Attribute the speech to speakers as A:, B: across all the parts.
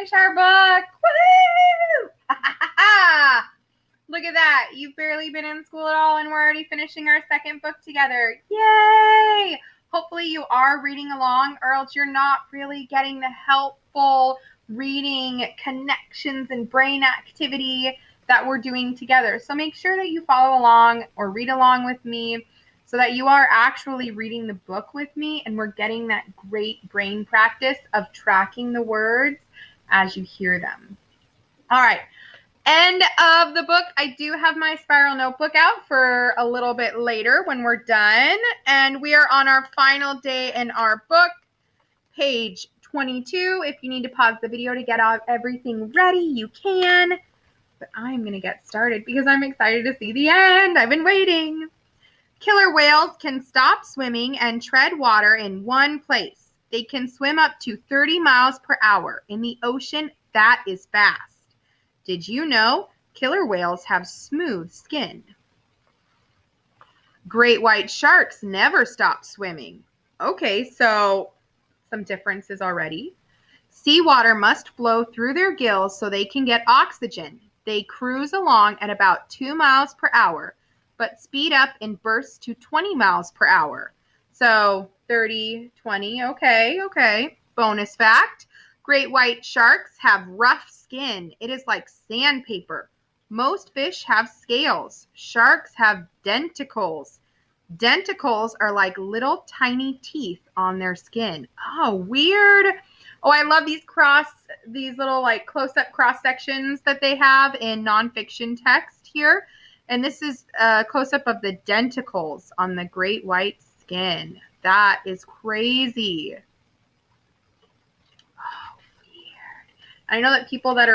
A: finish our book. Woohoo! Look at that. You've barely been in school at all and we're already finishing our second book together. Yay! Hopefully you are reading along or else you're not really getting the helpful reading connections and brain activity that we're doing together. So make sure that you follow along or read along with me so that you are actually reading the book with me and we're getting that great brain practice of tracking the words as you hear them. All right. End of the book. I do have my spiral notebook out for a little bit later when we're done. And we are on our final day in our book, page 22. If you need to pause the video to get everything ready, you can. But I'm going to get started because I'm excited to see the end. I've been waiting. Killer whales can stop swimming and tread water in one place. They can swim up to 30 miles per hour. In the ocean, that is fast. Did you know killer whales have smooth skin? Great white sharks never stop swimming. Okay, so some differences already. Seawater must flow through their gills so they can get oxygen. They cruise along at about 2 miles per hour, but speed up in bursts to 20 miles per hour. So 30, 20, okay. Bonus fact. Great white sharks have rough skin. It is like sandpaper. Most fish have scales. Sharks have denticles. Denticles are like little tiny teeth on their skin. Oh, weird. Oh, I love these little like close-up cross sections that they have in nonfiction text here. And this is a close-up of the denticles on the great white skin. That is crazy. I know that people that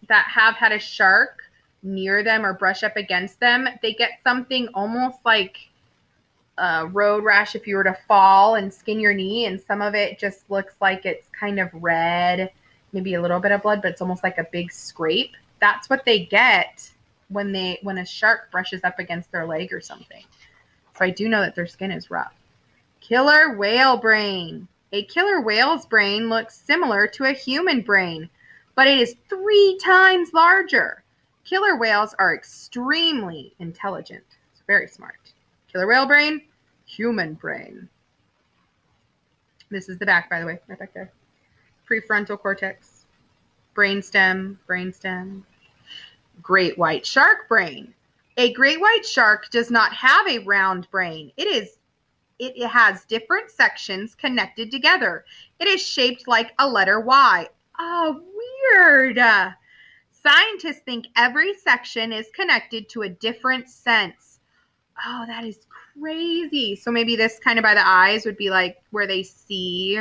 A: have had a shark near them or brush up against them, they get something almost like a road rash if you were to fall and skin your knee, and some of it just looks like it's kind of red, maybe a little bit of blood, but it's almost like a big scrape. That's what they get when a shark brushes up against their leg or something. So I do know that their skin is rough. Killer whale brain. A killer whale's brain looks similar to a human brain, but it is 3 times larger. Killer whales are extremely intelligent. It's very smart. Killer whale brain, human brain. This is the back, by the way, right back there. Prefrontal cortex, brainstem. Great white shark brain. A great white shark does not have a round brain. It has different sections connected together. It is shaped like a letter Y. Oh, weird. Scientists think every section is connected to a different sense. Oh, that is crazy. So maybe this kind of by the eyes would be like where they see.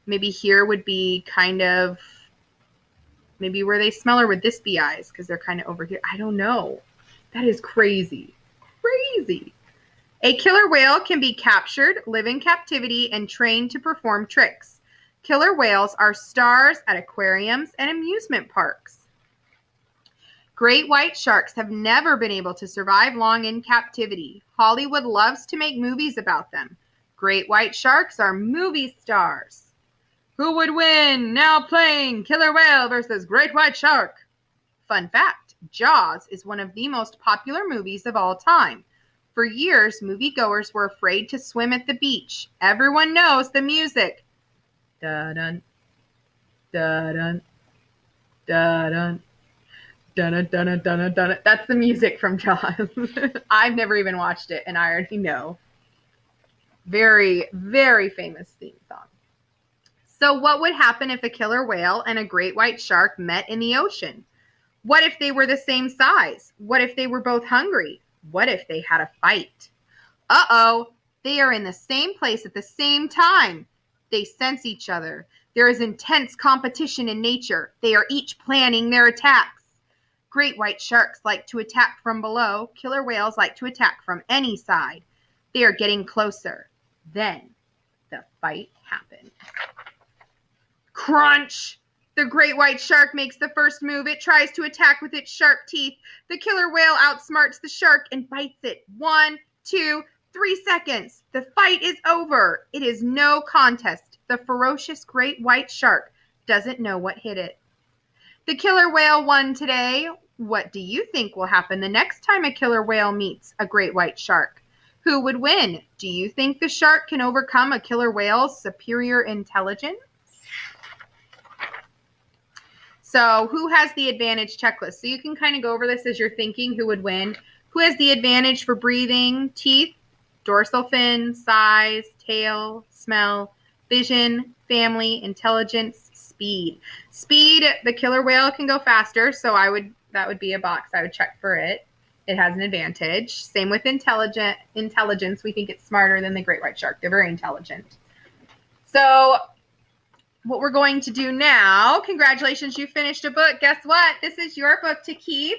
A: Maybe here would be kind of maybe where they smell, or would this be eyes because they're kind of over here? I don't know. That is crazy. Crazy. A killer whale can be captured, live in captivity, and trained to perform tricks. Killer whales are stars at aquariums and amusement parks. Great white sharks have never been able to survive long in captivity. Hollywood loves to make movies about them. Great white sharks are movie stars. Who would win? Now playing killer whale versus great white shark. Fun fact, Jaws is one of the most popular movies of all time. For years, moviegoers were afraid to swim at the beach. Everyone knows the music. Da-dun, da-dun, da-dun, da-dun, da-dun, da-dun, da-dun. That's the music from Jaws. I've never even watched it, and I already know. Very, very famous theme song. So what would happen if a killer whale and a great white shark met in the ocean? What if they were the same size? What if they were both hungry? What if they had a fight? Uh-oh, they are in the same place at the same time. They sense each other. There is intense competition in nature. They are each planning their attacks. Great white sharks like to attack from below. Killer whales like to attack from any side. They are getting closer. Then the fight happens. Crunch! The great white shark makes the first move. It tries to attack with its sharp teeth. The killer whale outsmarts the shark and bites it. 1, 2, 3 seconds. The fight is over. It is no contest. The ferocious great white shark doesn't know what hit it. The killer whale won today. What do you think will happen the next time a killer whale meets a great white shark? Who would win? Do you think the shark can overcome a killer whale's superior intelligence? So who has the advantage checklist? So you can kind of go over this as you're thinking who would win. Who has the advantage for breathing? Teeth, dorsal fin, size, tail, smell, vision, family, intelligence, speed. Speed, the killer whale can go faster, so that would be a box I would check for it. It has an advantage. Same with intelligence. We think it's smarter than the great white shark. They're very intelligent. So what we're going to do now, congratulations, you finished a book. Guess what? This is your book to keep.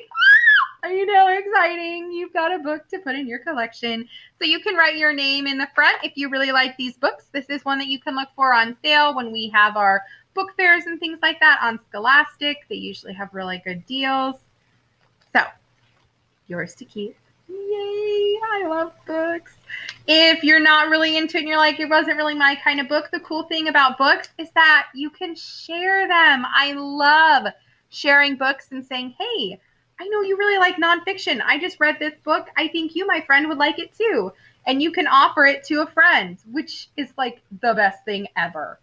A: I know, exciting. You've got a book to put in your collection. So you can write your name in the front if you really like these books. This is one that you can look for on sale when we have our book fairs and things like that on Scholastic. They usually have really good deals. So, yours to keep. Yay, I love books. If you're not really into it and you're like, it wasn't really my kind of book, the cool thing about books is that you can share them. I love sharing books and saying, hey, I know you really like nonfiction. I just read this book. I think you, my friend, would like it too. And you can offer it to a friend, which is like the best thing ever.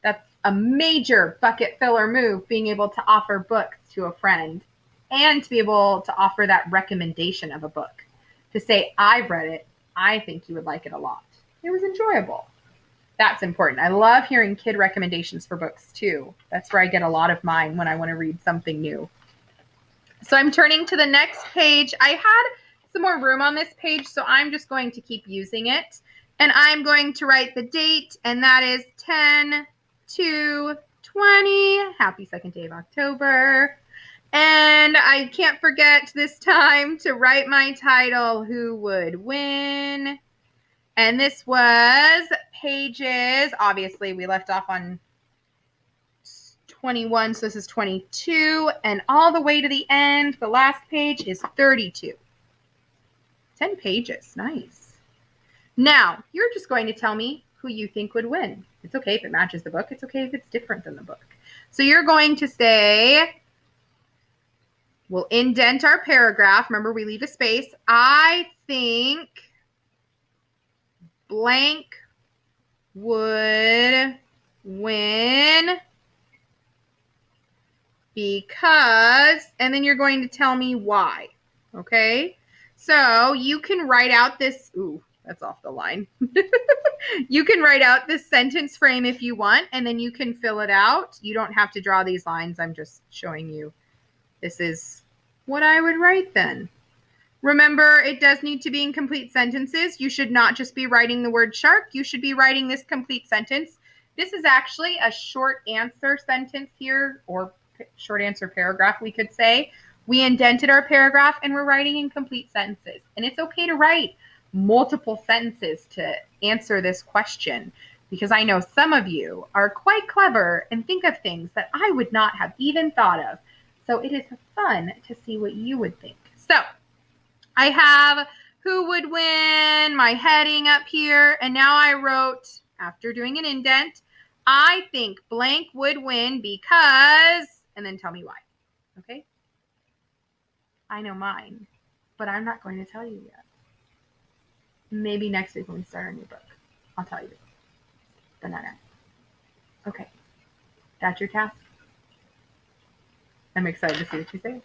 A: That's a major bucket filler move, being able to offer books to a friend and to be able to offer that recommendation of a book. To say, I've read it. I think you would like it a lot. It was enjoyable. That's important. I love hearing kid recommendations for books too. That's where I get a lot of mine when I want to read something new. So I'm turning to the next page. I had some more room on this page, so I'm just going to keep using it. And I'm going to write the date, and that is 10/2/20. Happy second day of October. And I can't forget this time to write my title, Who Would Win? And this was pages, obviously we left off on 21, so this is 22, and all the way to the end, the last page is 32. 10 pages, nice. Now, you're just going to tell me who you think would win. It's okay if it matches the book. It's okay if it's different than the book. So you're going to say, we'll indent our paragraph. Remember, we leave a space. I think blank would win because, and then you're going to tell me why. Okay? So you can write out this, ooh, that's off the line. You can write out this sentence frame if you want, and then you can fill it out. You don't have to draw these lines. I'm just showing you. This is what I would write then. Remember, it does need to be in complete sentences. You should not just be writing the word shark. You should be writing this complete sentence. This is actually a short answer sentence here, or short answer paragraph, we could say. We indented our paragraph and we're writing in complete sentences. And it's okay to write multiple sentences to answer this question, because I know some of you are quite clever and think of things that I would not have even thought of. So it is fun to see what you would think. So I have who would win, my heading up here, and now I wrote, after doing an indent, I think blank would win because, and then tell me why, okay? I know mine, but I'm not going to tell you yet. Maybe next week when we start our new book, I'll tell you, but not now. Okay, that's your task. I'm excited to see what you say.